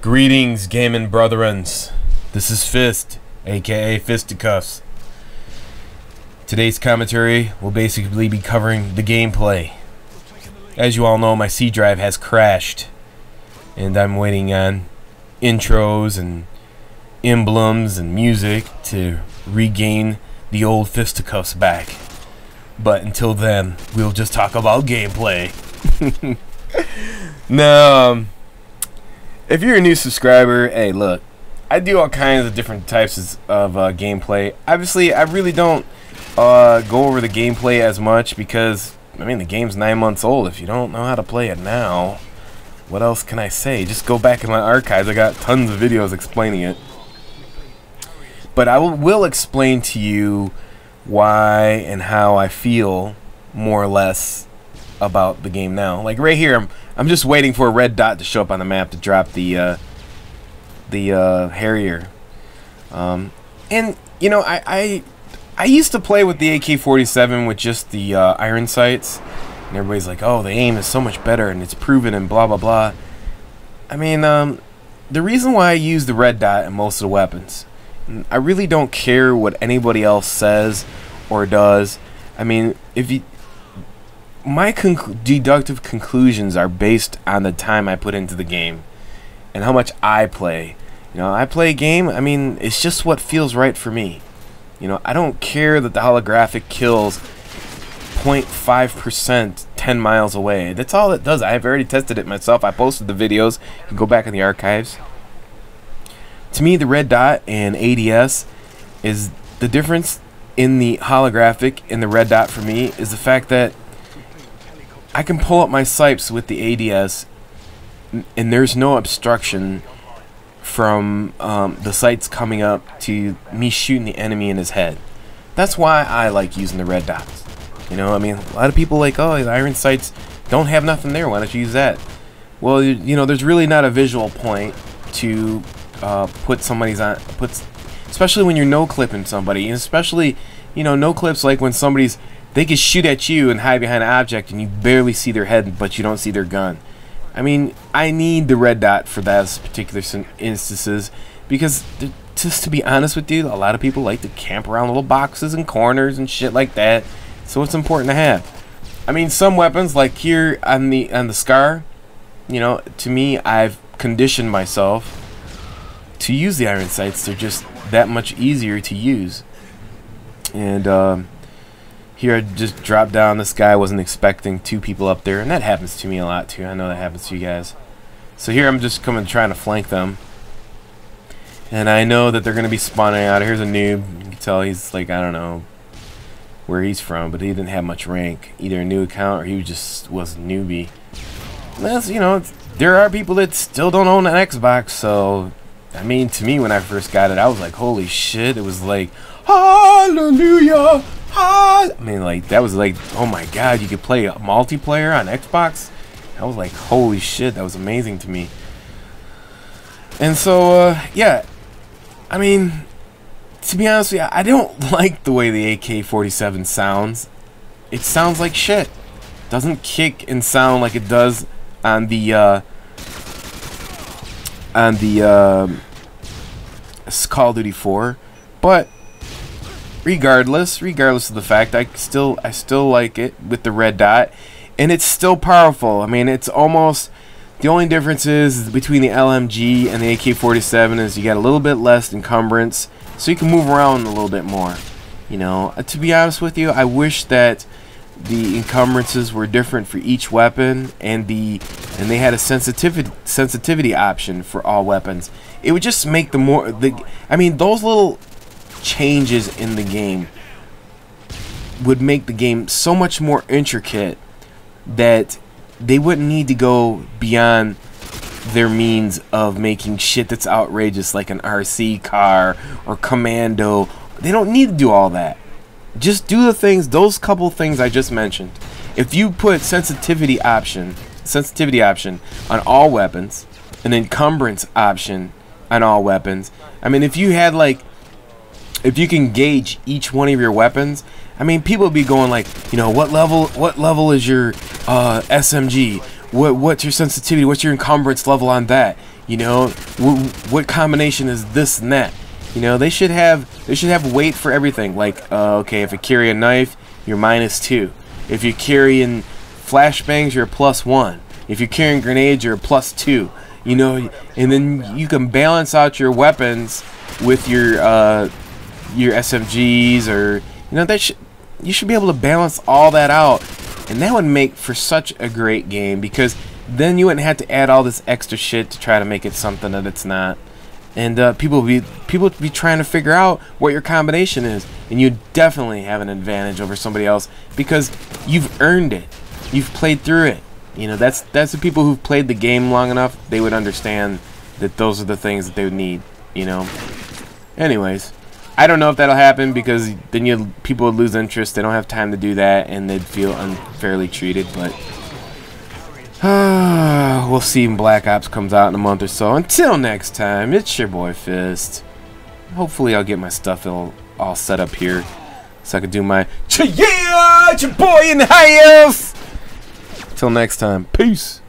Greetings, gaming brethrens. This is Fist, aka Fisticuffs. Today's commentary will basically be covering the gameplay. As you all know, my C drive has crashed, and I'm waiting on intros and emblems and music to regain the old Fisticuffs back. But until then, we'll just talk about gameplay. Now, if you're a new subscriber, hey, look, I do all kinds of different types of gameplay. Obviously, I really don't go over the gameplay as much because, I mean, the game's 9 months old. If you don't know how to play it now, what else can I say? Just go back in my archives. I got tons of videos explaining it. But I will explain to you why and how I feel, more or less, about the game now. Like right here, I'm just waiting for a red dot to show up on the map to drop the Harrier. And you know, I used to play with the AK47 with just the iron sights, and everybody's like, oh, the aim is so much better and it's proven and blah blah blah. I mean, the reason why I use the red dot in most of the weapons, I really don't care what anybody else says or does. I mean, if you, my deductive conclusions are based on the time I put into the game and how much I play. You know, I play a game, I mean, it's just what feels right for me. You know, I don't care that the holographic kills 0.5% 10 miles away. That's all it does. I've already tested it myself. I posted the videos. You can go back in the archives. To me, the red dot and ADS is the difference in the holographic and the red dot for me is the fact that I can pull up my sights with the ADS and there's no obstruction from the sights coming up to me shooting the enemy in his head. That's why I like using the red dots. You know, I mean, a lot of people like, oh, the iron sights don't have nothing there, why don't you use that? Well, you know, there's really not a visual point to put somebody's on, especially when you're no-clipping somebody, and especially, you know, no-clips like when somebody's, they can shoot at you and hide behind an object and you barely see their head, but you don't see their gun. I mean, I need the red dot for those particular instances because, just to be honest with you, a lot of people like to camp around little boxes and corners and shit like that. So it's important to have. I mean, some weapons, like here on the Scar, you know, to me, I've conditioned myself to use the iron sights. They're just that much easier to use. And here I just dropped down. This guy wasn't expecting two people up there, and that happens to me a lot too. I know that happens to you guys. So here I'm just coming trying to flank them, and I know that they're going to be spawning out. Here's a noob. You can tell he's like, I don't know where he's from, but he didn't have much rank, either a new account or he just was a newbie. And that's, you know, there are people that still don't own an Xbox, so I mean, to me when I first got it, I was like, holy shit. It was like, hallelujah. I mean, like, that was like, oh my god, you could play a multiplayer on Xbox. I was like, holy shit, that was amazing to me. And so, yeah, I mean, to be honest with you, I don't like the way the AK-47 sounds. It sounds like shit. It doesn't kick and sound like it does on the Call of Duty 4, but regardless of the fact, I still like it with the red dot, and it's still powerful. I mean, it's almost, the only difference is between the LMG and the AK-47 is you got a little bit less encumbrance, so you can move around a little bit more. You know, to be honest with you, I wish that the encumbrances were different for each weapon, and they had a sensitivity option for all weapons. It would just make I mean, those little changes in the game would make the game so much more intricate that they wouldn't need to go beyond their means of making shit that's outrageous like an RC car or commando. They don't need to do all that. Just do the things, those couple things I just mentioned. If you put sensitivity option on all weapons, an encumbrance option on all weapons, I mean, if you had like, if you can gauge each one of your weapons, I mean, people would be going like, you know, what level is your SMG? What's your sensitivity? What's your encumbrance level on that? You know, what combination is this and that? You know, they should have weight for everything. Like, okay, if you carry a knife, you're -2. If you're carrying flashbangs, you're +1. If you're carrying grenades, you're +2. You know, and then you can balance out your weapons with your SMGs, or you know, you should be able to balance all that out, and that would make for such a great game, because then you wouldn't have to add all this extra shit to try to make it something that it's not. And people would be trying to figure out what your combination is, and you definitely have an advantage over somebody else because you've earned it. You've played through it. You know, that's the people who've played the game long enough. They would understand that those are the things that they would need. You know. Anyways, I don't know if that'll happen, because then people would lose interest. They don't have time to do that, and they'd feel unfairly treated. But we'll see when Black Ops comes out in a month or so. Until next time, it's your boy Fist. Hopefully I'll get my stuff all set up here so I can do my yeah, it's your boy in the house. Till next time, peace.